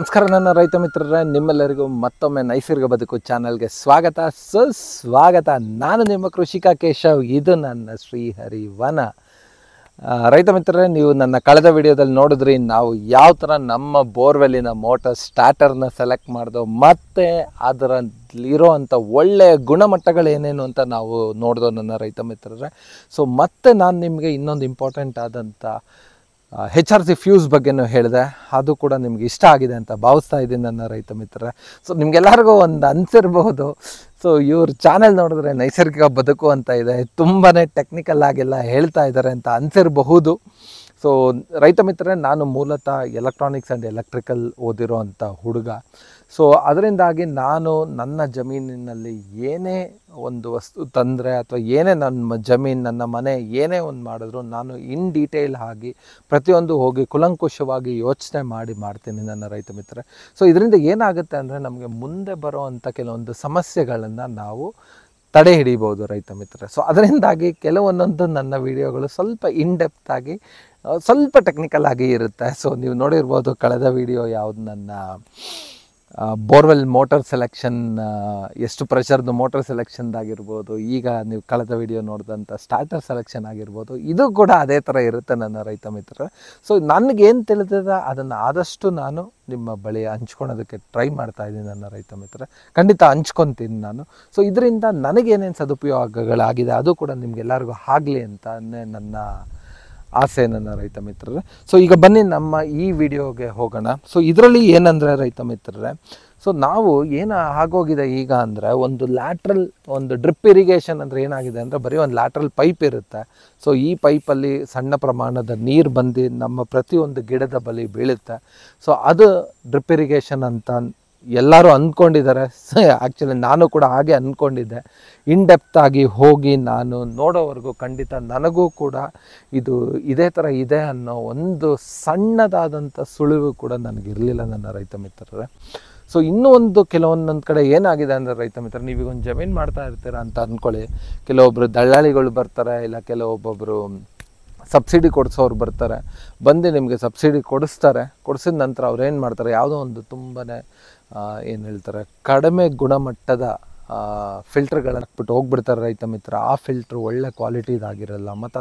ನಮಸ್ಕಾರ ನನ್ನ ರೈತ ಮಿತ್ರರೇ, ನಿಮ್ಮೆಲ್ಲರಿಗೂ ಮತ್ತೊಮ್ಮೆ ನೈಸರ್ಗಿಕ ಬದುಕು ಚಾನಲ್ಗೆ ಸ್ವಾಗತ ಸುಸ್ವಾಗತ. ನಾನು ನಿಮ್ಮ ಕೃಷಿಕ ಕೇಶವ್, ಇದು ನನ್ನ ಶ್ರೀಹರಿವನ. ರೈತ ಮಿತ್ರರೇ, ನೀವು ನನ್ನ ಕಳೆದ ವಿಡಿಯೋದಲ್ಲಿ ನೋಡಿದ್ರಿ ನಾವು ಯಾವ ಥರ ನಮ್ಮ ಬೋರ್ವೆಲ್ಲಿನ ಮೋಟರ್ ಸ್ಟಾರ್ಟರ್ನ ಸೆಲೆಕ್ಟ್ ಮಾಡಿದೋ ಮತ್ತು ಅದರಲ್ಲಿರೋ ಅಂಥ ಒಳ್ಳೆಯ ಗುಣಮಟ್ಟಗಳೇನೇನು ಅಂತ ನಾವು ನೋಡಿದೋ ನನ್ನ ರೈತ ಮಿತ್ರರೇ. ಸೊ ಮತ್ತೆ ನಾನು ನಿಮಗೆ ಇನ್ನೊಂದು ಇಂಪಾರ್ಟೆಂಟ್ ಆದಂಥ HRC ಫ್ಯೂಸ್ ಬಗ್ಗೆನೂ ಹೇಳಿದೆ. ಅದು ಕೂಡ ನಿಮ್ಗೆ ಇಷ್ಟ ಆಗಿದೆ ಅಂತ ಭಾವಿಸ್ತಾ ಇದ್ದೀನಿ ನನ್ನ ರೈತ ಮಿತ್ರರೇ. ಸೊ ನಿಮಗೆಲ್ಲರಿಗೂ ಒಂದು ಅನಿಸಿರ್ಬಹುದು, ಸೊ ಇವ್ರ ಚಾನೆಲ್ ನೋಡಿದ್ರೆ ನೈಸರ್ಗಿಕ ಬದುಕು ಅಂತ ಇದೆ, ತುಂಬಾ ಟೆಕ್ನಿಕಲ್ ಆಗೆಲ್ಲ ಹೇಳ್ತಾ ಇದ್ದಾರೆ ಅಂತ ಅನಿಸಿರಬಹುದು. ಸೊ ರೈತ ಮಿತ್ರರೇ, ನಾನು ಮೂಲತಃ ಎಲೆಕ್ಟ್ರಾನಿಕ್ಸ್ ಆ್ಯಂಡ್ ಎಲೆಕ್ಟ್ರಿಕಲ್ ಓದಿರೋ ಅಂಥ ಹುಡುಗ. ಸೊ ಅದರಿಂದಾಗಿ ನಾನು ನನ್ನ ಜಮೀನಿನಲ್ಲಿ ಏನೇ ಒಂದು ವಸ್ತು ತಂದರೆ ಅಥವಾ ಏನೇ ನನ್ನ ಜಮೀನು ನನ್ನ ಮನೆ ಏನೇ ಒಂದು ಮಾಡಿದ್ರು ನಾನು ಇನ್ ಡೀಟೇಲ್ ಆಗಿ ಪ್ರತಿಯೊಂದು ಹೋಗಿ ಕುಲಂಕುಷವಾಗಿ ಯೋಚನೆ ಮಾಡ್ತೀನಿ ನನ್ನ ರೈತ ಮಿತ್ರರೇ. ಸೊ ಇದರಿಂದ ಏನಾಗುತ್ತೆ ಅಂದರೆ ನಮಗೆ ಮುಂದೆ ಬರೋವಂಥ ಕೆಲವೊಂದು ಸಮಸ್ಯೆಗಳನ್ನು ನಾವು ತಡೆ ಹಿಡಿಬೋದು ರೈತ ಮಿತ್ರರೇ. ಸೊ ಅದರಿಂದಾಗಿ ಕೆಲವೊಂದೊಂದು ನನ್ನ ವಿಡಿಯೋಗಳು ಸ್ವಲ್ಪ ಇನ್ಡೆಪ್ತ್ ಆಗಿ ಸ್ವಲ್ಪ ಟೆಕ್ನಿಕಲ್ ಆಗಿ ಇರುತ್ತೆ. ಸೊ ನೀವು ನೋಡಿರ್ಬೋದು ಕಳೆದ ವಿಡಿಯೋ ಯಾವುದು ನನ್ನ ಬೋರ್ವೆಲ್ ಮೋಟರ್ ಸೆಲೆಕ್ಷನ್, ಎಷ್ಟು ಪ್ರೆಷರ್ದು ಮೋಟರ್ ಸೆಲೆಕ್ಷನ್ದಾಗಿರ್ಬೋದು, ಈಗ ನೀವು ಕಳೆದ ವಿಡಿಯೋ ನೋಡಿದಂಥ ಸ್ಟಾರ್ಟರ್ ಸೆಲೆಕ್ಷನ್ ಆಗಿರ್ಬೋದು, ಇದು ಕೂಡ ಅದೇ ಥರ ಇರುತ್ತೆ ನನ್ನ ರೈತ ಮಿತ್ರರೇ. ಸೊ ನನಗೇನು ತಿಳಿದಿದೆ ಅದನ್ನು ಆದಷ್ಟು ನಾನು ನಿಮ್ಮ ಬಳಿ ಹಂಚ್ಕೊಳೋದಕ್ಕೆ ಟ್ರೈ ಮಾಡ್ತಾ ಇದ್ದೀನಿ ನನ್ನ ರೈತ ಮಿತ್ರರೇ. ಖಂಡಿತ ಹಂಚ್ಕೊತೀನಿ ನಾನು. ಸೊ ಇದರಿಂದ ನನಗೇನೇನು ಸದುಪಯೋಗಗಳಾಗಿದೆ ಅದು ಕೂಡ ನಿಮಗೆಲ್ಲರಿಗೂ ಆಗಲಿ ಅಂತಲೇ ನನ್ನ ಆಸೆ ನನ್ನ ರೈತ ಮಿತ್ರರೇ. ಸೊ ಈಗ ಬನ್ನಿ ನಮ್ಮ ಈ ವಿಡಿಯೋಗೆ ಹೋಗೋಣ. ಸೊ ಇದರಲ್ಲಿ ಏನಂದರೆ ರೈತ ಮಿತ್ರರೇ, ಸೊ ನಾವು ಏನು ಆಗೋಗಿದೆ ಈಗ ಅಂದರೆ ಒಂದು ಲ್ಯಾಟ್ರಲ್ ಒಂದು ಡ್ರಿಪ್ ಇರಿಗೇಷನ್ ಅಂದರೆ ಏನಾಗಿದೆ ಅಂದರೆ ಬರೀ ಒಂದು ಲ್ಯಾಟ್ರಲ್ ಪೈಪ್ ಇರುತ್ತೆ. ಸೊ ಈ ಪೈಪಲ್ಲಿ ಸಣ್ಣ ಪ್ರಮಾಣದ ನೀರು ಬಂದು ನಮ್ಮ ಪ್ರತಿಯೊಂದು ಗಿಡದ ಬಳಿ ಬೀಳುತ್ತೆ. ಸೊ ಅದು ಡ್ರಿಪ್ ಇರಿಗೇಷನ್ ಅಂತ ಎಲ್ಲರೂ ಅಂದ್ಕೊಂಡಿದ್ದಾರೆ. ಆ್ಯಕ್ಚುಲಿ ನಾನು ಕೂಡ ಹಾಗೆ ಅಂದ್ಕೊಂಡಿದ್ದೆ. ಇನ್ಡೆಪ್ತ್ ಆಗಿ ಹೋಗಿ ನಾನು ನೋಡೋವರೆಗೂ ಖಂಡಿತ ನನಗೂ ಕೂಡ ಇದು ಇದೇ ಥರ ಇದೆ ಅನ್ನೋ ಒಂದು ಸಣ್ಣದಾದಂಥ ಸುಳಿವು ಕೂಡ ನನಗಿರಲಿಲ್ಲ ನನ್ನ ರೈತ ಮಿತ್ರರೇ. ಸೊ ಇನ್ನೂ ಒಂದು ಕೆಲವೊಂದೊಂದು ಕಡೆ ಏನಾಗಿದೆ ಅಂದರೆ ರೈತ ಮಿತ್ರ, ನೀವೀಗ ಒಂದು ಜಮೀನು ಮಾಡ್ತಾ ಇರ್ತೀರ ಅಂತ ಅಂದ್ಕೊಳ್ಳಿ. ಕೆಲವೊಬ್ಬರು ದಳ್ಳಾಳಿಗಳು ಬರ್ತಾರೆ, ಇಲ್ಲ ಕೆಲವೊಬ್ಬೊಬ್ಬರು ಸಬ್ಸಿಡಿ ಕೊಡಿಸೋರು ಬರ್ತಾರೆ. ಬಂದು ನಿಮಗೆ ಸಬ್ಸಿಡಿ ಕೊಡಿಸಿದ ನಂತರ ಅವ್ರು ಏನು ಮಾಡ್ತಾರೆ, ಯಾವುದೋ ಒಂದು ತುಂಬಾ ಏನು ಹೇಳ್ತಾರೆ ಕಡಿಮೆ ಗುಣಮಟ್ಟದ ಫಿಲ್ಟ್ರ್ಗಳನ್ನ ಹಾಕ್ಬಿಟ್ಟು ಹೋಗ್ಬಿಡ್ತಾರೆ ರೈತ ಮಿತ್ರ. ಆ ಫಿಲ್ಟ್ರ್ ಒಳ್ಳೆ ಕ್ವಾಲಿಟಿದಾಗಿರಲ್ಲ ಮತ್ತು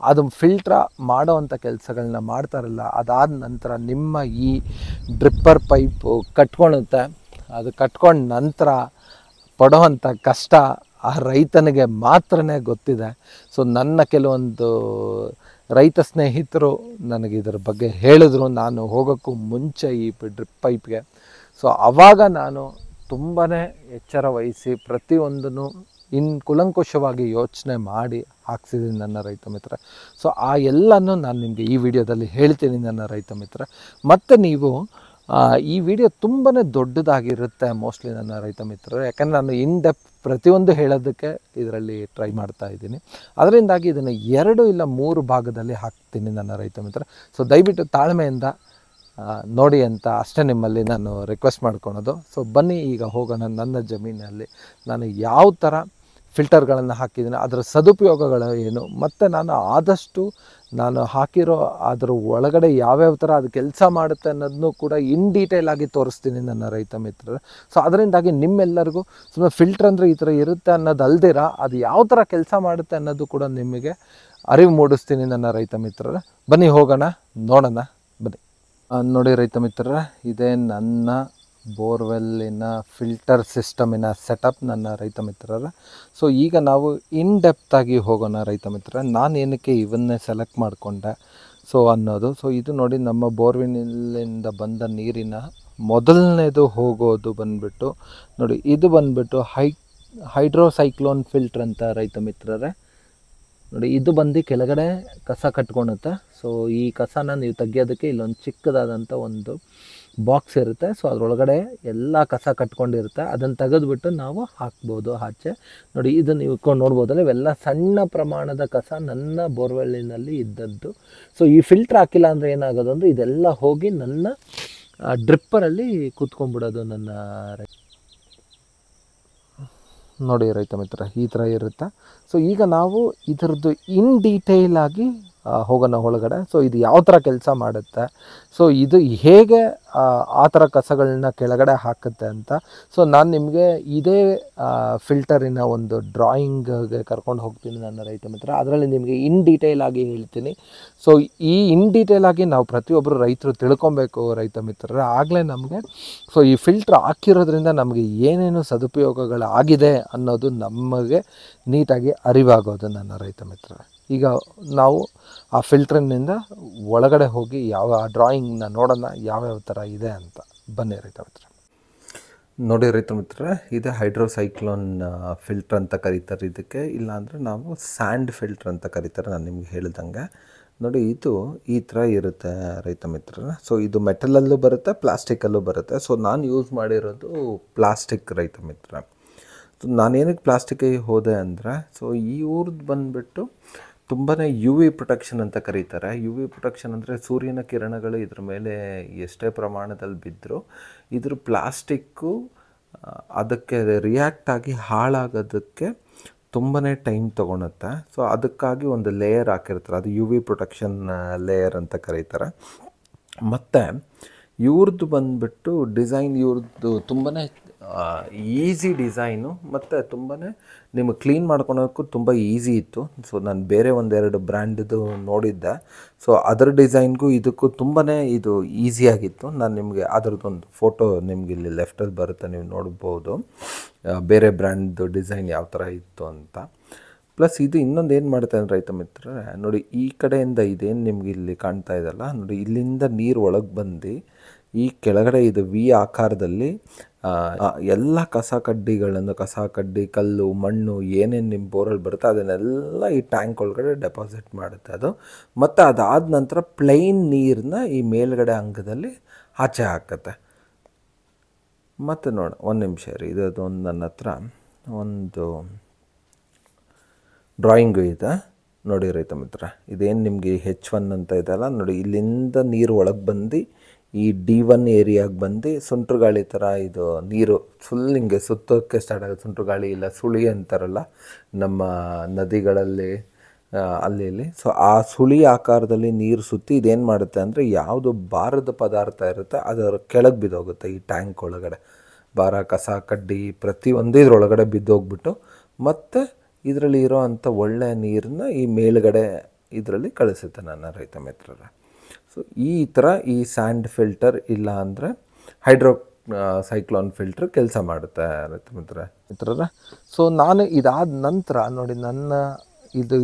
ಅದು ಫಿಲ್ಟ್ರ ಮಾಡೋವಂಥ ಕೆಲಸಗಳನ್ನ ಮಾಡ್ತಾರಲ್ಲ. ಅದಾದ ನಂತರ ನಿಮ್ಮ ಈ ಡ್ರಿಪ್ಪರ್ ಪೈಪು ಕಟ್ಕೊಳುತ್ತೆ. ಅದು ಕಟ್ಕೊಂಡ ನಂತರ ಪಡೋವಂಥ ಕಷ್ಟ ಆ ರೈತನಿಗೆ ಮಾತ್ರನೇ ಗೊತ್ತಿದೆ. ಸೊ ನನ್ನ ಕೆಲವೊಂದು ರೈತ ಸ್ನೇಹಿತರು ನನಗೆ ಇದರ ಬಗ್ಗೆ ಹೇಳಿದ್ರು ನಾನು ಹೋಗೋಕ್ಕೂ ಮುಂಚೆ ಈ ಡ್ರಿಪ್ ಪೈಪ್ಗೆ. ಸೊ ಆವಾಗ ನಾನು ತುಂಬಾ ಎಚ್ಚರ ವಹಿಸಿ ಪ್ರತಿಯೊಂದನ್ನು ಕುಲಂಕುಷವಾಗಿ ಯೋಚನೆ ಮಾಡಿ ಹಾಕ್ಸಿದ್ದೀನಿ ನನ್ನ ರೈತ ಮಿತ್ರ. ಸೊ ಆ ಎಲ್ಲನೂ ನಾನು ನಿಮಗೆ ಈ ವಿಡಿಯೋದಲ್ಲಿ ಹೇಳ್ತೀನಿ ನನ್ನ ರೈತ ಮಿತ್ರ. ಮತ್ತು ನೀವು ಈ ವಿಡಿಯೋ ತುಂಬಾ ದೊಡ್ಡದಾಗಿರುತ್ತೆ ಮೋಸ್ಟ್ಲಿ ನನ್ನ ರೈತ ಮಿತ್ರರು, ಯಾಕಂದರೆ ನಾನು ಇನ್ಡೆಪ್ತ್ ಪ್ರತಿಯೊಂದು ಹೇಳೋದಕ್ಕೆ ಇದರಲ್ಲಿ ಟ್ರೈ ಮಾಡ್ತಾ ಇದ್ದೀನಿ. ಅದರಿಂದಾಗಿ ಇದನ್ನು 2 ಇಲ್ಲ 3 ಭಾಗದಲ್ಲಿ ಹಾಕ್ತೀನಿ ನನ್ನ ರೈತ ಮಿತ್ರ. ಸೊ ದಯವಿಟ್ಟು ತಾಳ್ಮೆಯಿಂದ ನೋಡಿ ಅಂತ ಅಷ್ಟೇ ನಿಮ್ಮಲ್ಲಿ ನಾನು ರಿಕ್ವೆಸ್ಟ್ ಮಾಡ್ಕೊಳೋದು. ಸೊ ಬನ್ನಿ ಈಗ ಹೋಗೋಣ ನನ್ನ ಜಮೀನಲ್ಲಿ ನಾನು ಯಾವ ಥರ ಫಿಲ್ಟರ್ಗಳನ್ನು ಹಾಕಿದ್ದೀನಿ, ಅದರ ಸದುಪಯೋಗಗಳು ಏನು, ಮತ್ತು ನಾನು ಆದಷ್ಟು ನಾನು ಹಾಕಿರೋ ಅದರ ಒಳಗಡೆ ಯಾವ್ಯಾವ ಥರ ಅದು ಕೆಲಸ ಮಾಡುತ್ತೆ ಅನ್ನೋದನ್ನು ಕೂಡ ಇನ್ ಡೀಟೇಲ್ ಆಗಿ ತೋರಿಸ್ತೀನಿ ನನ್ನ ರೈತ ಮಿತ್ರರು. ಸೊ ಅದರಿಂದಾಗಿ ನಿಮ್ಮೆಲ್ಲರಿಗೂ ಸುಮ್ಮನೆ ಫಿಲ್ಟರ್ ಅಂದರೆ ಈ ಥರ ಇರುತ್ತೆ ಅನ್ನೋದು ಅಲ್ದಿರ ಅದು ಯಾವ ಥರ ಕೆಲಸ ಮಾಡುತ್ತೆ ಅನ್ನೋದು ಕೂಡ ನಿಮಗೆ ಅರಿವು ಮೂಡಿಸ್ತೀನಿ ನನ್ನ ರೈತ ಮಿತ್ರರೇ. ಬನ್ನಿ ಹೋಗೋಣ, ನೋಡೋಣ ಬನ್ನಿ. ನೋಡಿ ರೈತ ಮಿತ್ರರೇ, ಇದೇ ನನ್ನ ಬೋರ್ವೆಲ್ಲಿನ ಫಿಲ್ಟರ್ ಸಿಸ್ಟಮಿನ ಸೆಟಪ್ ನನ್ನ ರೈತ ಮಿತ್ರರೇ. ಸೊ ಈಗ ನಾವು ಇನ್ಡೆಪ್ತಾಗಿ ಹೋಗೋಣ ರೈತ ಮಿತ್ರರೇ. ನಾನು ಏನಕ್ಕೆ ಇವನ್ನೇ ಸೆಲೆಕ್ಟ್ ಮಾಡಿಕೊಂಡೆ ಸೊ ಅನ್ನೋದು. ಸೊ ಇದು ನೋಡಿ ನಮ್ಮ ಬೋರ್ವೆಲ್ಲಿಂದ ಬಂದ ನೀರಿನ ಮೊದಲನೇದು ಹೋಗೋದು ಬಂದುಬಿಟ್ಟು ನೋಡಿ, ಇದು ಬಂದುಬಿಟ್ಟು ಹೈಡ್ರೋಸೈಕ್ಲೋನ್ ಫಿಲ್ಟ್ರ್ ಅಂತ ರೈತ ಮಿತ್ರರೇ. ನೋಡಿ ಇದು ಬಂದು ಕೆಳಗಡೆ ಕಸ ಕಟ್ಕೊಳುತ್ತೆ. ಸೊ ಈ ಕಸನ ನೀವು ತೆಗಿಯೋದಕ್ಕೆ ಇಲ್ಲೊಂದು ಚಿಕ್ಕದಾದಂಥ ಒಂದು ಬಾಕ್ಸ್ ಇರುತ್ತೆ. ಸೊ ಅದರೊಳಗಡೆ ಎಲ್ಲ ಕಸ ಕಟ್ಕೊಂಡಿರುತ್ತೆ. ಅದನ್ನು ತೆಗೆದುಬಿಟ್ಟು ನಾವು ಹಾಕ್ಬೋದು ಆಚೆ. ನೋಡಿ ಇದು ನೀವು ನೋಡ್ಬೋದಲ್ಲ, ಇವೆಲ್ಲ ಸಣ್ಣ ಪ್ರಮಾಣದ ಕಸ ನನ್ನ ಬೋರ್ವೆಲ್ಲಿನಲ್ಲಿ ಇದ್ದದ್ದು. ಸೊ ಈ ಫಿಲ್ಟ್ರ್ ಹಾಕಿಲ್ಲ ಅಂದರೆ ಏನಾಗೋದು ಅಂದರೆ ಇದೆಲ್ಲ ಹೋಗಿ ನನ್ನ ಡ್ರಿಪ್ಪರಲ್ಲಿ ಕೂತ್ಕೊಂಡ್ಬಿಡೋದು ನನ್ನ ನೋಡಿ ರೈತ ಮಿತ್ರ, ಈ ಥರ ಇರುತ್ತೆ. ಸೊ ಈಗ ನಾವು ಇದರದ್ದು ಇನ್ ಡೀಟೇಲ್ ಆಗಿ ಹೋಗೋಣ ಒಳಗಡೆ. ಸೊ ಇದು ಯಾವ ಥರ ಕೆಲಸ ಮಾಡುತ್ತೆ, ಸೊ ಇದು ಹೇಗೆ ಆ ಥರ ಕಸಗಳನ್ನ ಕೆಳಗಡೆ ಹಾಕುತ್ತೆ ಅಂತ. ಸೊ ನಾನು ನಿಮಗೆ ಇದೇ ಫಿಲ್ಟರಿನ ಒಂದು ಡ್ರಾಯಿಂಗ್ಗೆ ಕರ್ಕೊಂಡು ಹೋಗ್ತೀನಿ ನನ್ನ ರೈತ ಮಿತ್ರ. ಅದರಲ್ಲಿ ನಿಮಗೆ ಇನ್ ಡೀಟೇಲ್ ಆಗಿ ಹೇಳ್ತೀನಿ. ಸೊ ಈ ಇನ್ ಡೀಟೇಲ್ ಆಗಿ ನಾವು ಪ್ರತಿಯೊಬ್ಬರು ರೈತರು ತಿಳ್ಕೊಬೇಕು ರೈತ ಮಿತ್ರರೇ, ಆಗಲೇ ನಮಗೆ ಸೊ ಈ ಫಿಲ್ಟ್ರ್ ಹಾಕಿರೋದ್ರಿಂದ ನಮಗೆ ಏನೇನು ಸದುಪಯೋಗಗಳಾಗಿದೆ ಅನ್ನೋದು ನಮಗೆ ನೀಟಾಗಿ ಅರಿವಾಗೋದು ನನ್ನ ರೈತ ಮಿತ್ರರೇ. ಈಗ ನಾವು ಆ ಫಿಲ್ಟ್ರಿನಿಂದ ಒಳಗಡೆ ಹೋಗಿ ಯಾವ ಡ್ರಾಯಿಂಗ್ನ ನೋಡೋಣ ಯಾವ್ಯಾವ ಥರ ಇದೆ ಅಂತ. ಬನ್ನಿ ರೈತ ಮಿತ್ರ. ನೋಡಿ ರೈತ ಮಿತ್ರ, ಇದೆ ಹೈಡ್ರೋಸೈಕ್ಲೋನ್ ಫಿಲ್ಟ್ರ್ ಅಂತ ಕರೀತಾರೆ ಇದಕ್ಕೆ, ಇಲ್ಲಾಂದರೆ ನಾವು ಸ್ಯಾಂಡ್ ಫಿಲ್ಟ್ರ್ ಅಂತ ಕರೀತಾರೆ. ನಾನು ನಿಮ್ಗೆ ಹೇಳ್ದಂಗೆ ನೋಡಿ, ಇದು ಈ ಥರ ಇರುತ್ತೆ ರೈತ ಮಿತ್ರ. ಸೊ ಇದು ಮೆಟಲಲ್ಲೂ ಬರುತ್ತೆ, ಪ್ಲಾಸ್ಟಿಕಲ್ಲೂ ಬರುತ್ತೆ. ಸೊ ನಾನು ಯೂಸ್ ಮಾಡಿರೋದು ಪ್ಲಾಸ್ಟಿಕ್ ರೈತ ಮಿತ್ರ. ಸೊ ನಾನೇನಕ್ಕೆ ಪ್ಲಾಸ್ಟಿಕ್ಕಿಗೆ ಹೋದೆ ಅಂದರೆ, ಸೊ ಈ ಊರ್ದು ಬಂದುಬಿಟ್ಟು ತುಂಬಾ ಯು ವಿ ಪ್ರೊಟೆಕ್ಷನ್ ಅಂತ ಕರೀತಾರೆ. ಯು ವಿ ಪ್ರೊಟೆಕ್ಷನ್ ಅಂದರೆ ಸೂರ್ಯನ ಕಿರಣಗಳು ಇದ್ರ ಮೇಲೆ ಎಷ್ಟೇ ಪ್ರಮಾಣದಲ್ಲಿ ಬಿದ್ದರೂ ಇದ್ರ ಪ್ಲಾಸ್ಟಿಕ್ಕು ಅದಕ್ಕೆ ರಿಯಾಕ್ಟ್ ಆಗಿ ಹಾಳಾಗೋದಕ್ಕೆ ತುಂಬಾ ಟೈಮ್ ತೊಗೊಳುತ್ತೆ. ಸೊ ಅದಕ್ಕಾಗಿ ಒಂದು ಲೇಯರ್ ಹಾಕಿರ್ತಾರೆ, ಅದು ಯು ವಿ ಪ್ರೊಟೆಕ್ಷನ್ ಲೇಯರ್ ಅಂತ ಕರೀತಾರೆ. ಮತ್ತು ಇವ್ರದ್ದು ಬಂದುಬಿಟ್ಟು ಡಿಸೈನ್, ಇವ್ರದ್ದು ತುಂಬಾ ಈಸಿ ಡಿಸೈನು ಮತ್ತು ತುಂಬಾ ನಿಮಗೆ ಕ್ಲೀನ್ ಮಾಡ್ಕೊಳೋಕ್ಕೂ ತುಂಬ ಈಸಿ ಇತ್ತು. ಸೊ ನಾನು ಬೇರೆ ಒಂದೆರಡು ಬ್ರ್ಯಾಂಡ್ದು ನೋಡಿದ್ದೆ. ಸೊ ಅದರ ಡಿಸೈನ್ಗೂ ಇದಕ್ಕೂ ತುಂಬಾ ಇದು ಈಸಿಯಾಗಿತ್ತು. ನಾನು ನಿಮಗೆ ಅದರದ್ದೊಂದು ಫೋಟೋ ನಿಮ್ಗೆ ಇಲ್ಲಿ ಲೆಫ್ಟಲ್ಲಿ ಬರುತ್ತೆ, ನೀವು ನೋಡ್ಬೋದು ಬೇರೆ ಬ್ರ್ಯಾಂಡ್ದು ಡಿಸೈನ್ ಯಾವ ಥರ ಇತ್ತು ಅಂತ. ಪ್ಲಸ್ ಇದು ಇನ್ನೊಂದು ಏನು ಮಾಡುತ್ತೆ ಅಂದರೆ ರೈತ ಮಿತ್ರರೇ, ನೋಡಿ ಈ ಕಡೆಯಿಂದ ಇದೇನು ನಿಮ್ಗೆ ಇಲ್ಲಿ ಕಾಣ್ತಾ ಇದೆಯಲ್ಲ ನೋಡಿ, ಇಲ್ಲಿಂದ ನೀರು ಒಳಗೆ ಬಂದು ಈ ಕೆಳಗಡೆ ಇದು ವಿ ಆಕಾರದಲ್ಲಿ ಎಲ್ಲ ಕಸ ಕಡ್ಡಿ, ಕಲ್ಲು, ಮಣ್ಣು ಏನೇನು ನಿಮ್ಮ ಬೋರಲ್ಲಿ ಬರುತ್ತೆ ಅದನ್ನೆಲ್ಲ ಈ ಟ್ಯಾಂಕ್ ಒಳಗಡೆ ಡೆಪಾಸಿಟ್ ಮಾಡುತ್ತೆ ಅದು. ಮತ್ತು ಅದಾದ ನಂತರ ಪ್ಲೈನ್ ನೀರನ್ನ ಈ ಮೇಲ್ಗಡೆ ಅಂಗದಲ್ಲಿ ಆಚೆ ಹಾಕತ್ತೆ. ಮತ್ತು ನೋಡಿ ಒಂದು ನಿಮಿಷ ರೀ, ಇದೊಂದು ನನ್ನ ಹತ್ರ ಒಂದು ಡ್ರಾಯಿಂಗು ಇದೆ ನೋಡಿ ರೈತ ಮಿತ್ರ. ಇದೇನು ನಿಮಗೆ H1 ಅಂತ ಇದೆಲ್ಲ ನೋಡಿ, ಇಲ್ಲಿಂದ ನೀರು ಒಳಗೆ ಬಂದು ಈ D1 ಏರಿಯಾಗೆ ಬಂದು ಸುಂಟ್ರು ಗಾಳಿ ಥರ ಇದು ನೀರು ಫುಲ್ ಹಿಂಗೆ ಸುತ್ತೋಕ್ಕೆ ಸ್ಟಾರ್ಟ್ ಆಗುತ್ತೆ. ಸುಂಟ್ರು ಗಾಳಿ ಇಲ್ಲ ಸುಳಿ ಅಂತಾರಲ್ಲ ನಮ್ಮ ನದಿಗಳಲ್ಲಿ ಅಲ್ಲಿ. ಸೊ ಆ ಸುಳಿ ಆಕಾರದಲ್ಲಿ ನೀರು ಸುತ್ತಿ ಇದೇನು ಮಾಡುತ್ತೆ ಅಂದರೆ, ಯಾವುದು ಭಾರದ ಪದಾರ್ಥ ಇರುತ್ತೆ ಅದರ ಕೆಳಗೆ ಬಿದ್ದೋಗುತ್ತೆ ಈ ಟ್ಯಾಂಕ್ ಒಳಗಡೆ. ಭಾರ, ಕಸ, ಕಡ್ಡಿ ಪ್ರತಿಯೊಂದು ಇದ್ರೊಳಗಡೆ ಬಿದ್ದೋಗ್ಬಿಟ್ಟು ಮತ್ತು ಇದರಲ್ಲಿ ಇರೋ ಅಂಥ ಒಳ್ಳೆಯ ನೀರನ್ನ ಈ ಮೇಲುಗಡೆ ಇದರಲ್ಲಿ ಕಳಿಸುತ್ತೆ ನನ್ನ ರೈತ ಮಿತ್ರರ. ಸೊ ಈ ಥರ ಈ ಸ್ಯಾಂಡ್ ಫಿಲ್ಟರ್ ಇಲ್ಲ ಅಂದರೆ ಸೈಕ್ಲೋನ್ ಫಿಲ್ಟ್ರ್ ಕೆಲಸ ಮಾಡುತ್ತೆ ರೈತ ಮಿತ್ರರ. ಸೊ ನಾನು ಇದಾದ ನಂತರ ನೋಡಿ, ನನ್ನ ಇದು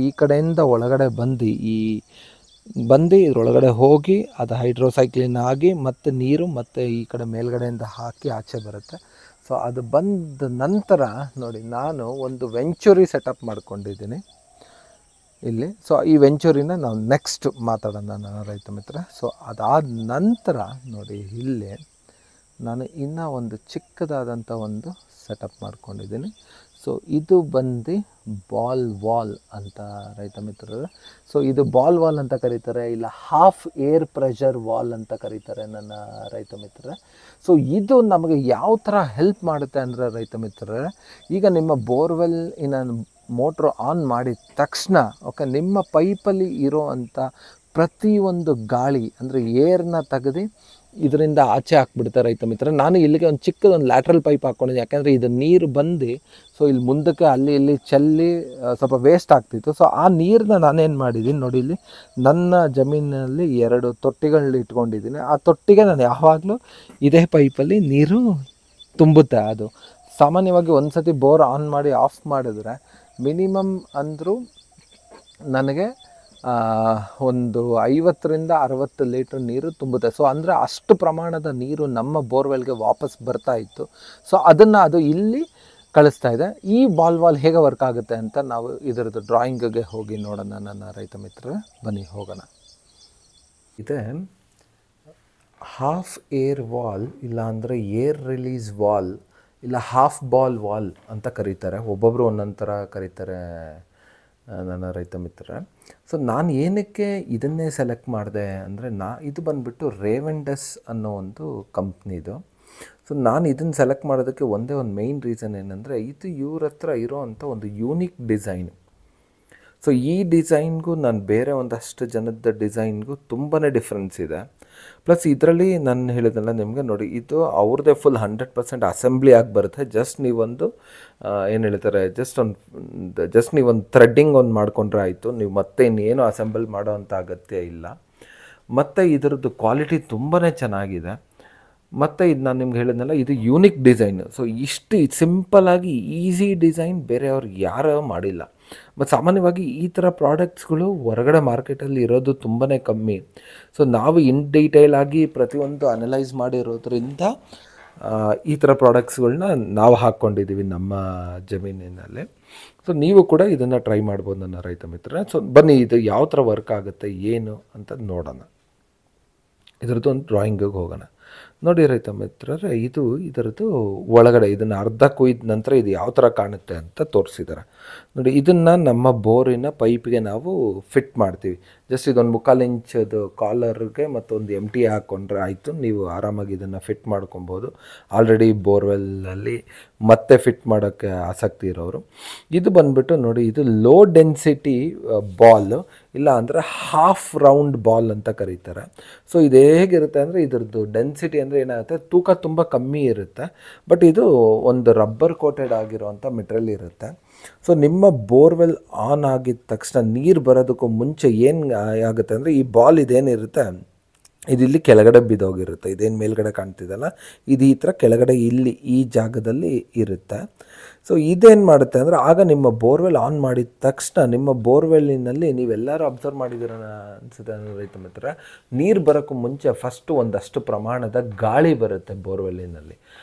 ಈ ಕಡೆಯಿಂದ ಒಳಗಡೆ ಬಂದು ಇದರೊಳಗಡೆ ಹೋಗಿ ಅದು ಹೈಡ್ರೋಸೈಕ್ಲಿನ್ ಆಗಿ ಮತ್ತು ನೀರು ಮತ್ತು ಈ ಕಡೆ ಮೇಲ್ಗಡೆಯಿಂದ ಹಾಕಿ ಆಚೆ ಬರುತ್ತೆ. ಸೊ ಅದು ಬಂದ ನಂತರ ನೋಡಿ, ನಾನು ಒಂದು ವೆಂಚುರಿ ಸೆಟಪ್ ಮಾಡ್ಕೊಂಡಿದ್ದೀನಿ ಇಲ್ಲಿ. ಸೊ ಈ ವೆಂಚುರಿನ ನಾವು ನೆಕ್ಸ್ಟ್ ಮಾತಾಡೋಣ ನನ್ನ ರೈತ ಮಿತ್ರ. ಸೊ ಅದಾದ ನಂತರ ನೋಡಿ, ಇಲ್ಲಿ ನಾನು ಇನ್ನೂ ಒಂದು ಚಿಕ್ಕದಾದಂಥ ಒಂದು ಸೆಟಪ್ ಮಾಡ್ಕೊಂಡಿದ್ದೀನಿ. ಸೊ ಇದು ಬಂದು ಬಾಲ್ ವಾಲ್ ಅಂತ ರೈತ ಮಿತ್ರರು. ಸೊ ಇದು ಬಾಲ್ ವಾಲ್ ಅಂತ ಕರೀತಾರೆ, ಇಲ್ಲ ಹಾಫ್ ಏರ್ ಪ್ರೆಷರ್ ವಾಲ್ ಅಂತ ಕರೀತಾರೆ ನನ್ನ ರೈತ ಮಿತ್ರರೇ. ಸೊ ಇದು ನಮಗೆ ಯಾವ ಥರ ಹೆಲ್ಪ್ ಮಾಡುತ್ತೆ ಅಂದರೆ ರೈತ ಮಿತ್ರರೇ, ಈಗ ನಿಮ್ಮ ಬೋರ್ವೆಲ್ ಮೋಟ್ರು ಆನ್ ಮಾಡಿದ ತಕ್ಷಣ ಓಕೆ, ನಿಮ್ಮ ಪೈಪಲ್ಲಿ ಇರೋ ಅಂಥ ಪ್ರತಿಯೊಂದು ಗಾಳಿ ಅಂದರೆ ಏರ್ನ ತೆಗೆದು ಇದರಿಂದ ಆಚೆ ಹಾಕ್ಬಿಡುತ್ತೆ ರೈತ ಮಿತ್ರ. ನಾನು ಇಲ್ಲಿಗೆ ಒಂದು ಚಿಕ್ಕದೊಂದು ಲ್ಯಾಟ್ರಲ್ ಪೈಪ್ ಹಾಕ್ಕೊಂಡಿದ್ದೆ, ಯಾಕೆಂದರೆ ಇದು ನೀರು ಬಂದು ಸೊ ಇಲ್ಲಿ ಮುಂದಕ್ಕೆ ಅಲ್ಲಿ ಇಲ್ಲಿ ಚೆಲ್ಲಿ ಸ್ವಲ್ಪ ವೇಸ್ಟ್ ಆಗ್ತಿತ್ತು. ಸೊ ಆ ನೀರನ್ನ ನಾನೇನು ಮಾಡಿದ್ದೀನಿ ನೋಡಿ, ಇಲ್ಲಿ ನನ್ನ ಜಮೀನಿನಲ್ಲಿ 2 ತೊಟ್ಟಿಗಳನ್ನ ಇಟ್ಕೊಂಡಿದ್ದೀನಿ. ಆ ತೊಟ್ಟಿಗೆ ನಾನು ಯಾವಾಗಲೂ ಇದೇ ಪೈಪಲ್ಲಿ ನೀರು ತುಂಬುತ್ತೆ. ಅದು ಸಾಮಾನ್ಯವಾಗಿ ಒಂದು ಸತಿ ಬೋರ್ ಆನ್ ಮಾಡಿ ಆಫ್ ಮಾಡಿದ್ರೆ ಮಿನಿಮಮ್ ಅಂದರೂ ನನಗೆ ಒಂದು 50ರಿಂದ 60 ಲೀಟ್ರ್ ನೀರು ತುಂಬುತ್ತೆ. ಸೊ ಅಂದರೆ ಅಷ್ಟು ಪ್ರಮಾಣದ ನೀರು ನಮ್ಮ ಬೋರ್ವೆಲ್ಗೆ ವಾಪಸ್ ಬರ್ತಾ ಇತ್ತು. ಸೊ ಅದು ಇಲ್ಲಿ ಕಳಿಸ್ತಾ ಇದೆ. ಈ ಬಾಲ್ ವಾಲ್ ಹೇಗೆ ವರ್ಕ್ ಆಗುತ್ತೆ ಅಂತ ನಾವು ಇದರದ್ದು ಡ್ರಾಯಿಂಗ್ಗೆ ಹೋಗಿ ನೋಡೋಣ ನನ್ನ ರೈತ ಮಿತ್ರರೇ. ಬನ್ನಿ ಹೋಗೋಣ. ಇದೆ ಹಾಫ್ ಏರ್ ವಾಲ್, ಇಲ್ಲ ಅಂದರೆ ಏರ್ ರಿಲೀಸ್ ವಾಲ್, ಇಲ್ಲ ಹಾಫ್ ಬಾಲ್ ವಾಲ್ ಅಂತ ಕರೀತಾರೆ. ಒಬ್ಬೊಬ್ಬರು ಒಂದೊಂದು ಥರ ಕರೀತಾರೆ ನನ್ನ ರೈತ ಮಿತ್ರ. ಸೊ ನಾನು ಏನಕ್ಕೆ ಇದನ್ನೇ ಸೆಲೆಕ್ಟ್ ಮಾಡಿದೆ ಅಂದರೆ, ಇದು ಬಂದುಬಿಟ್ಟು ರೇವೆಂಡಸ್ ಅನ್ನೋ ಒಂದು ಕಂಪ್ನಿದು. ಸೊ ನಾನು ಇದನ್ನು ಸೆಲೆಕ್ಟ್ ಮಾಡೋದಕ್ಕೆ ಒಂದೇ ಒಂದು ಮೇಯ್ನ್ ರೀಸನ್ ಏನಂದರೆ, ಇದು ಇವ್ರ ಹತ್ರ ಇರೋ ಅಂಥ ಒಂದು ಯೂನಿಕ್ ಡಿಸೈನು. ಸೊ ಈ ಡಿಸೈನ್ಗೂ ನಾನು ಬೇರೆ ಒಂದಷ್ಟು ಜನದ ಡಿಸೈನ್ಗೂ ತುಂಬಾ ಡಿಫ್ರೆನ್ಸ್ ಇದೆ. ಪ್ಲಸ್ ಇದರಲ್ಲಿ ನಾನು ಹೇಳಿದ್ನಲ್ಲ ನಿಮಗೆ ನೋಡಿ, ಇದು ಅವ್ರದ್ದೇ ಫುಲ್ 100% ಅಸೆಂಬ್ಲಿ ಆಗಿ ಬರುತ್ತೆ. ಜಸ್ಟ್ ನೀವೊಂದು ಏನು ಹೇಳ್ತಾರೆ, ಜಸ್ಟ್ ನೀವೊಂದು ಥ್ರೆಡ್ಡಿಂಗ್ ಒಂದು ಮಾಡ್ಕೊಂಡ್ರೆ ಆಯಿತು. ನೀವು ಮತ್ತೆ ಇನ್ನೇನು ಅಸೆಂಬಲ್ ಮಾಡೋ ಅಂಥ ಅಗತ್ಯ ಇಲ್ಲ. ಮತ್ತು ಇದರದ್ದು ಕ್ವಾಲಿಟಿ ತುಂಬಾ ಚೆನ್ನಾಗಿದೆ. ಮತ್ತು ಇದು ನಾನು ನಿಮ್ಗೆ ಹೇಳಿದ್ನಲ್ಲ, ಇದು ಯೂನಿಕ್ ಡಿಸೈನು. ಸೊ ಇಷ್ಟು ಸಿಂಪಲ್ಲಾಗಿ ಈಸಿ ಡಿಸೈನ್ ಬೇರೆಯವ್ರು ಯಾರೂ ಮಾಡಿಲ್ಲ. ಮತ್ತು ಸಾಮಾನ್ಯವಾಗಿ ಈ ಥರ ಪ್ರಾಡಕ್ಟ್ಸ್ಗಳು ಹೊರಗಡೆ ಮಾರ್ಕೆಟಲ್ಲಿ ಇರೋದು ತುಂಬಾ ಕಮ್ಮಿ. ಸೊ ನಾವು ಇನ್ ಡೀಟೇಲ್ ಆಗಿ ಪ್ರತಿಯೊಂದು ಅನಲೈಸ್ ಮಾಡಿರೋದ್ರಿಂದ ಈ ಥರ ಪ್ರಾಡಕ್ಟ್ಸ್ಗಳನ್ನ ನಾವು ಹಾಕ್ಕೊಂಡಿದ್ದೀವಿ ನಮ್ಮ ಜಮೀನಿನಲ್ಲಿ. ಸೊ ನೀವು ಕೂಡ ಇದನ್ನು ಟ್ರೈ ಮಾಡ್ಬೋದು ನನ್ನ ರೈತ ಮಿತ್ರರೇ. ಸೊ ಬನ್ನಿ, ಇದು ಯಾವ ಥರ ವರ್ಕ್ ಆಗುತ್ತೆ ಏನು ಅಂತ ನೋಡೋಣ. ಇದರದ್ದು ಒಂದು ಡ್ರಾಯಿಂಗಿಗೆ ಹೋಗೋಣ. ನೋಡಿ ರೈತ ಮಿತ್ರರೇ, ಇದರದ್ದು ಒಳಗಡೆ ಇದನ್ನು ಅರ್ಧ ಕೊಯ್ದ ನಂತರ ಇದು ಯಾವ ಥರ ಕಾಣುತ್ತೆ ಅಂತ ತೋರಿಸಿದ್ದಾರೆ. ನೋಡಿ, ಇದನ್ನು ನಮ್ಮ ಬೋರಿನ ಪೈಪ್ಗೆ ನಾವು ಫಿಟ್ ಮಾಡ್ತೀವಿ. ಜಸ್ಟ್ ಇದೊಂದು 3/4 ಇಂಚದು ಕಾಲರ್ಗೆ ಮತ್ತೊಂದು MT ಹಾಕ್ಕೊಂಡ್ರೆ ಆಯಿತು. ನೀವು ಆರಾಮಾಗಿ ಇದನ್ನು ಫಿಟ್ ಮಾಡ್ಕೊಬೋದು. ಆಲ್ರೆಡಿ ಬೋರ್ವೆಲ್ಲಲ್ಲಿ ಮತ್ತೆ ಫಿಟ್ ಮಾಡೋಕ್ಕೆ ಆಸಕ್ತಿ ಇರೋರು. ಇದು ಬಂದುಬಿಟ್ಟು ನೋಡಿ, ಇದು ಲೋ ಡೆನ್ಸಿಟಿ ಬಾಲ್, ಇಲ್ಲ ಅಂದರೆ ಹಾಫ್ ರೌಂಡ್ ಬಾಲ್ ಅಂತ ಕರೀತಾರೆ. ಸೊ ಇದು ಹೇಗಿರುತ್ತೆ ಅಂದರೆ, ಇದ್ರದ್ದು ಡೆನ್ಸಿಟಿ ಅಂದರೆ ಏನಾಗುತ್ತೆ, ತೂಕ ತುಂಬ ಕಮ್ಮಿ ಇರುತ್ತೆ. ಬಟ್ ಇದು ಒಂದು ರಬ್ಬರ್ ಕೋಟೆಡ್ ಆಗಿರೋವಂಥ ಮೆಟೀರಿಯಲ್ ಇರುತ್ತೆ. ಸೊ ನಿಮ್ಮ ಬೋರ್ವೆಲ್ ಆನ್ ಆಗಿದ ತಕ್ಷಣ ನೀರು ಬರೋದಕ್ಕೂ ಮುಂಚೆ ಏನು ಆಗುತ್ತೆ ಅಂದರೆ, ಈ ಬಾಲ್ ಇದೇನಿರುತ್ತೆ ಇದಿಲ್ಲಿ ಕೆಳಗಡೆ ಬಿದ್ದೋಗಿರುತ್ತೆ. ಇದೇನು ಮೇಲ್ಗಡೆ ಕಾಣ್ತಿದಲ್ಲ, ಇದು ಈ ಥರ ಕೆಳಗಡೆ ಇಲ್ಲಿ ಈ ಜಾಗದಲ್ಲಿ ಇರುತ್ತೆ. ಸೊ ಇದೇನು ಮಾಡುತ್ತೆ ಅಂದರೆ, ಆಗ ನಿಮ್ಮ ಬೋರ್ವೆಲ್ ಆನ್ ಮಾಡಿದ ತಕ್ಷಣ ನಿಮ್ಮ ಬೋರ್ವೆಲ್ಲಿನಲ್ಲಿ ನೀವೆಲ್ಲರೂ ಅಬ್ಸರ್ವ್ ಮಾಡಿದ್ದೀರ ಅನಿಸುತ್ತೆ ರೈತ ಮಿತ್ರ, ನೀರು ಬರೋಕ್ಕೂ ಮುಂಚೆ ಫಸ್ಟು ಒಂದಷ್ಟು ಪ್ರಮಾಣದ ಗಾಳಿ ಬರುತ್ತೆ ಬೋರ್ವೆಲ್ಲಿನಲ್ಲಿ.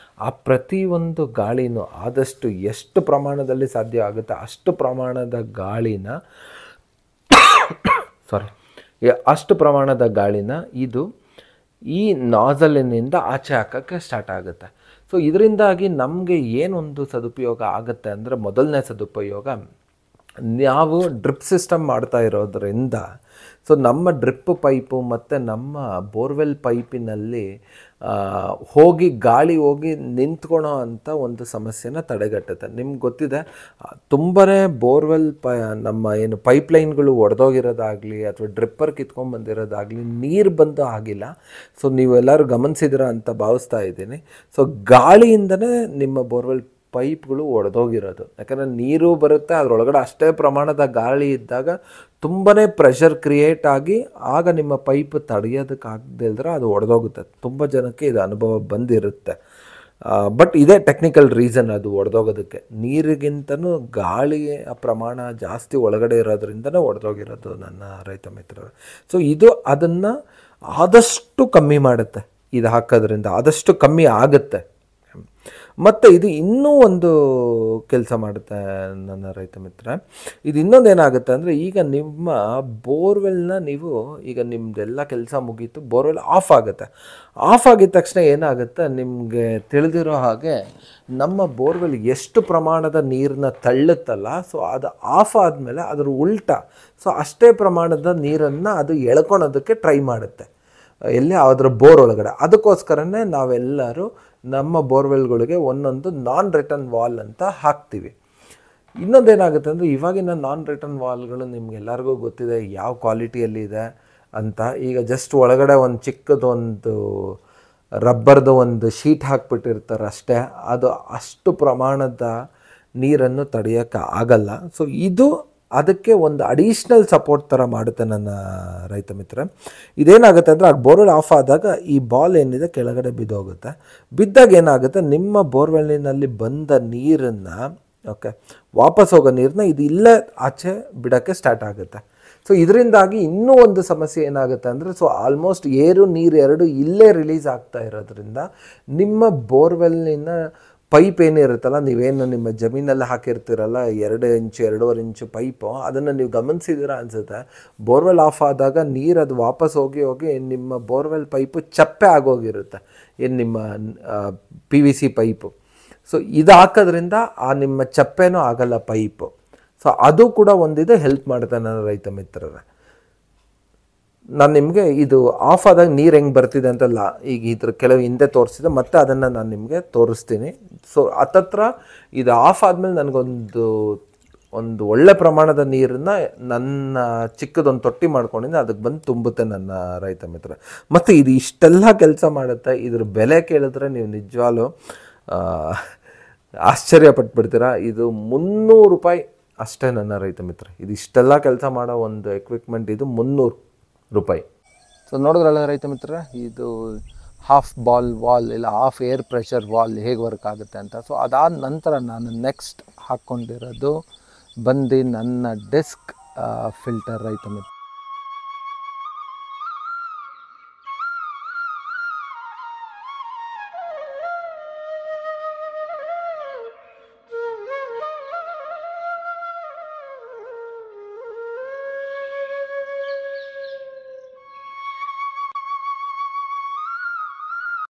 ಆ ಪ್ರತಿಯೊಂದು ಗಾಳಿನೂ ಆದಷ್ಟು ಎಷ್ಟು ಪ್ರಮಾಣದಲ್ಲಿ ಸಾಧ್ಯ ಆಗುತ್ತೆ ಅಷ್ಟು ಪ್ರಮಾಣದ ಗಾಳಿನ ಅಷ್ಟು ಪ್ರಮಾಣದ ಗಾಳಿನ ಇದು ಈ ನಾಜಲಿನಿಂದ ಆಚೆ ಹಾಕೋಕ್ಕೆ ಸ್ಟಾರ್ಟ್ ಆಗುತ್ತೆ. ಸೊ ಇದರಿಂದಾಗಿ ನಮಗೆ ಏನೊಂದು ಸದುಪಯೋಗ ಆಗುತ್ತೆ ಅಂದರೆ, ಮೊದಲನೇ ಸದುಪಯೋಗ, ನಾವು ಡ್ರಿಪ್ ಸಿಸ್ಟಮ್ ಮಾಡ್ತಾ ಇರೋದರಿಂದ ಸೊ ನಮ್ಮ ಡ್ರಿಪ್ ಪೈಪು ಮತ್ತು ನಮ್ಮ ಬೋರ್ವೆಲ್ ಪೈಪಿನಲ್ಲಿ ಗಾಳಿ ಹೋಗಿ ನಿಂತ್ಕೊಳ್ಳೋ ಅಂಥ ಒಂದು ಸಮಸ್ಯೆನ ತಡೆಗಟ್ಟುತ್ತೆ. ನಿಮ್ಗೆ ಗೊತ್ತಿದೆ, ತುಂಬಾ ಬೋರ್ವೆಲ್ ನಮ್ಮ ಏನು ಪೈಪ್ಲೈನ್ಗಳು ಒಡೆದೋಗಿರೋದಾಗಲಿ ಅಥವಾ ಡ್ರಿಪ್ಪರ್ ಕಿತ್ಕೊಂಡ್ಬಂದಿರೋದಾಗಲಿ ನೀರು ಬಂದು ಆಗಿಲ್ಲ. ಸೊ ನೀವೆಲ್ಲರೂ ಗಮನಿಸಿದಿರ ಅಂತ ಭಾವಿಸ್ತಾ ಇದ್ದೀನಿ. ಸೊ ಗಾಳಿಯಿಂದನೇ ನಿಮ್ಮ ಬೋರ್ವೆಲ್ ಪೈಪ್ಗಳು ಒಡೆದೋಗಿರೋದು. ಯಾಕಂದರೆ ನೀರು ಬರುತ್ತೆ, ಅದರೊಳಗಡೆ ಅಷ್ಟೇ ಪ್ರಮಾಣದ ಗಾಳಿ ಇದ್ದಾಗ ತುಂಬಾ ಪ್ರೆಷರ್ ಕ್ರಿಯೇಟ್ ಆಗಿ ಆಗ ನಿಮ್ಮ ಪೈಪ್ ತಡೆಯೋದಕ್ಕಾಗದೇ ಇಲ್ದ್ರೆ ಅದು ಒಡೆದೋಗುತ್ತೆ. ತುಂಬ ಜನಕ್ಕೆ ಇದು ಅನುಭವ ಬಂದಿರುತ್ತೆ. ಬಟ್ ಇದೇ ಟೆಕ್ನಿಕಲ್ ರೀಸನ್ ಅದು ಒಡೆದೋಗೋದಕ್ಕೆ. ನೀರಿಗಿಂತನೂ ಗಾಳಿಯ ಪ್ರಮಾಣ ಜಾಸ್ತಿ ಒಳಗಡೆ ಇರೋದ್ರಿಂದನೇ ಒಡೆದೋಗಿರೋದು ನನ್ನ ರೈತ ಮಿತ್ರರು. ಸೊ ಇದು ಅದನ್ನು ಆದಷ್ಟು ಕಮ್ಮಿ ಮಾಡುತ್ತೆ. ಇದು ಹಾಕೋದ್ರಿಂದ ಆದಷ್ಟು ಕಮ್ಮಿ ಆಗುತ್ತೆ. ಮತ್ತು ಇದು ಇನ್ನೂ ಒಂದು ಕೆಲಸ ಮಾಡುತ್ತೆ ನನ್ನ ರೈತ ಮಿತ್ರ. ಇದು ಇನ್ನೊಂದು ಏನಾಗುತ್ತೆ ಅಂದರೆ, ಈಗ ನಿಮ್ಮ ಬೋರ್ವೆಲ್ನ ನೀವು ಈಗ ನಿಮ್ಮದೆಲ್ಲ ಕೆಲಸ ಮುಗೀತು, ಬೋರ್ವೆಲ್ ಆಫ್ ಆಗುತ್ತೆ. ಆಫ್ ಆಗಿದ ತಕ್ಷಣ ಏನಾಗುತ್ತೆ, ನಿಮಗೆ ತಿಳಿದಿರೋ ಹಾಗೆ ನಮ್ಮ ಬೋರ್ವೆಲ್ ಎಷ್ಟು ಪ್ರಮಾಣದ ನೀರನ್ನ ತಳ್ಳುತ್ತಲ್ಲ, ಸೊ ಅದು ಆಫ್ ಆದಮೇಲೆ ಅದರ ಉಲ್ಟಾ ಸೊ ಅಷ್ಟೇ ಪ್ರಮಾಣದ ನೀರನ್ನು ಅದು ಎಳ್ಕೊಳೋದಕ್ಕೆ ಟ್ರೈ ಮಾಡುತ್ತೆ. ಎಲ್ಲಿ ಅದರ ಬೋರ್ ಒಳಗಡೆ. ಅದಕ್ಕೋಸ್ಕರನೇ ನಾವೆಲ್ಲರೂ ನಮ್ಮ ಬೋರ್ವೆಲ್ಗಳಿಗೆ ಒಂದೊಂದು ನಾನ್ ರಿಟರ್ನ್ ವಾಲ್ ಅಂತ ಹಾಕ್ತೀವಿ. ಇನ್ನೊಂದೇನಾಗುತ್ತೆ ಅಂದರೆ, ಇವಾಗಿನ ನಾನ್ ರಿಟರ್ನ್ ವಾಲ್ಗಳು ನಿಮ್ಗೆಲ್ಲರಿಗೂ ಗೊತ್ತಿದೆ ಯಾವ ಕ್ವಾಲಿಟಿಯಲ್ಲಿದೆ ಅಂತ. ಈಗ ಜಸ್ಟ್ ಒಳಗಡೆ ಒಂದು ಚಿಕ್ಕದೊಂದು ರಬ್ಬರ್ದು ಒಂದು ಶೀಟ್ ಹಾಕ್ಬಿಟ್ಟಿರ್ತಾರೆ ಅಷ್ಟೇ. ಅದು ಅಷ್ಟು ಪ್ರಮಾಣದ ನೀರನ್ನು ತಡೆಯೋಕ್ಕೆ ಆಗಲ್ಲ. ಸೊ ಇದು ಅದಕ್ಕೆ ಒಂದು ಅಡಿಷ್ನಲ್ ಸಪೋರ್ಟ್ ಥರ ಮಾಡುತ್ತೆ ನನ್ನ ರೈತ ಮಿತ್ರ. ಇದೇನಾಗುತ್ತೆ ಅಂದರೆ, ಆ ಬೋರ್ವೆಲ್ ಆಫ್ ಆದಾಗ ಈ ಬಾಲ್ ಏನಿದೆ ಕೆಳಗಡೆ ಬಿದ್ದೋಗುತ್ತೆ. ಬಿದ್ದಾಗ ಏನಾಗುತ್ತೆ, ನಿಮ್ಮ ಬೋರ್ವೆಲ್ಲಿನಲ್ಲಿ ಬಂದ ನೀರನ್ನು ವಾಪಸ್ ಹೋಗೋ ನೀರನ್ನ ಇದು ಇಲ್ಲೇ ಆಚೆ ಬಿಡೋಕ್ಕೆ ಸ್ಟಾರ್ಟ್ ಆಗುತ್ತೆ. ಸೊ ಇದರಿಂದಾಗಿ ಇನ್ನೂ ಒಂದು ಸಮಸ್ಯೆ ಏನಾಗುತ್ತೆ ಅಂದರೆ, ಸೊ ಆಲ್ಮೋಸ್ಟ್ ನೀರು ಎರಡು ಇಲ್ಲೇ ರಿಲೀಸ್ ಆಗ್ತಾ ಇರೋದ್ರಿಂದ ನಿಮ್ಮ ಬೋರ್ವೆಲ್ಲಿನ ಪೈಪ್ ಏನಿರುತ್ತಲ್ಲ, ನೀವೇನು ನಿಮ್ಮ ಜಮೀನಲ್ಲಿ ಹಾಕಿರ್ತೀರಲ್ಲ 2 ಇಂಚು 2.5 ಇಂಚು ಪೈಪು, ಅದನ್ನು ನೀವು ಗಮನಿಸಿದ್ದೀರಾ ಅನಿಸುತ್ತೆ. ಬೋರ್ವೆಲ್ ಆಫ್ ಆದಾಗ ನೀರು ಅದು ವಾಪಸ್ ಹೋಗಿ ನಿಮ್ಮ ಬೋರ್ವೆಲ್ ಪೈಪು ಚಪ್ಪೆ ಆಗೋಗಿರುತ್ತೆ, ಏನು ನಿಮ್ಮ PVC ಪೈಪು. ಸೊ ಇದು ಹಾಕೋದ್ರಿಂದ ಆ ನಿಮ್ಮ ಚಪ್ಪೆನೂ ಆಗಲ್ಲ ಪೈಪು. ಸೊ ಅದು ಕೂಡ ಒಂದಿದೆ, ಹೆಲ್ಪ್ ಮಾಡುತ್ತೆ ನನ್ನ ರೈತ ಮಿತ್ರರೇ. ನಾನು ನಿಮಗೆ ಇದು ಆಫ್ ಆದಾಗ ನೀರು ಹೆಂಗೆ ಬರ್ತಿದೆ ಅಂತಲ್ಲ, ಈಗ ಇದ್ರ ಕೆಲವು ಹಿಂದೆ ತೋರಿಸಿದೆ, ಮತ್ತು ಅದನ್ನು ನಾನು ನಿಮಗೆ ತೋರಿಸ್ತೀನಿ. ಸೊ ಹತ್ತತ್ರ ಇದು ಆಫ್ ಆದಮೇಲೆ ನನಗೊಂದು ಒಂದು ಒಳ್ಳೆ ಪ್ರಮಾಣದ ನೀರನ್ನು ನನ್ನ ಚಿಕ್ಕದೊಂದು ತೊಟ್ಟಿ ಮಾಡ್ಕೊಂಡಿದ್ದೆ, ಅದಕ್ಕೆ ಬಂದು ತುಂಬುತ್ತೆ ನನ್ನ ರೈತ ಮಿತ್ರ. ಮತ್ತು ಇದು ಇಷ್ಟೆಲ್ಲ ಕೆಲಸ ಮಾಡುತ್ತೆ. ಇದ್ರ ಬೆಲೆ ಕೇಳಿದ್ರೆ ನೀವು ನಿಜವಾಗ್ಲೂ ಆಶ್ಚರ್ಯ ಪಟ್ಬಿಡ್ತೀರಾ. ಇದು 300 ರೂಪಾಯಿ ಅಷ್ಟೇ ನನ್ನ ರೈತ ಮಿತ್ರ. ಇದು ಇಷ್ಟೆಲ್ಲ ಕೆಲಸ ಮಾಡೋ ಒಂದು ಎಕ್ವಿಪ್ಮೆಂಟ್ ಇದು 300 ರೂಪಾಯಿ. ಸೊ ನೋಡಿದ್ರಲ್ಲ ರೈತ ಮಿತ್ರ, ಇದು ಹಾಫ್ ಬಾಲ್ ವಾಲ್ ಇಲ್ಲ ಹಾಫ್ ಏರ್ ಪ್ರೆಷರ್ ವಾಲ್ ಹೇಗೆ ವರ್ಕ್ ಆಗುತ್ತೆ ಅಂತ. ಸೊ ಅದಾದ ನಂತರ ನಾನು ನೆಕ್ಸ್ಟ್ ಹಾಕ್ಕೊಂಡಿರೋದು ಬಂದು ನನ್ನ ಡೆಸ್ಕ್ ಫಿಲ್ಟರ್ ರೈತ ಮಿತ್ರ.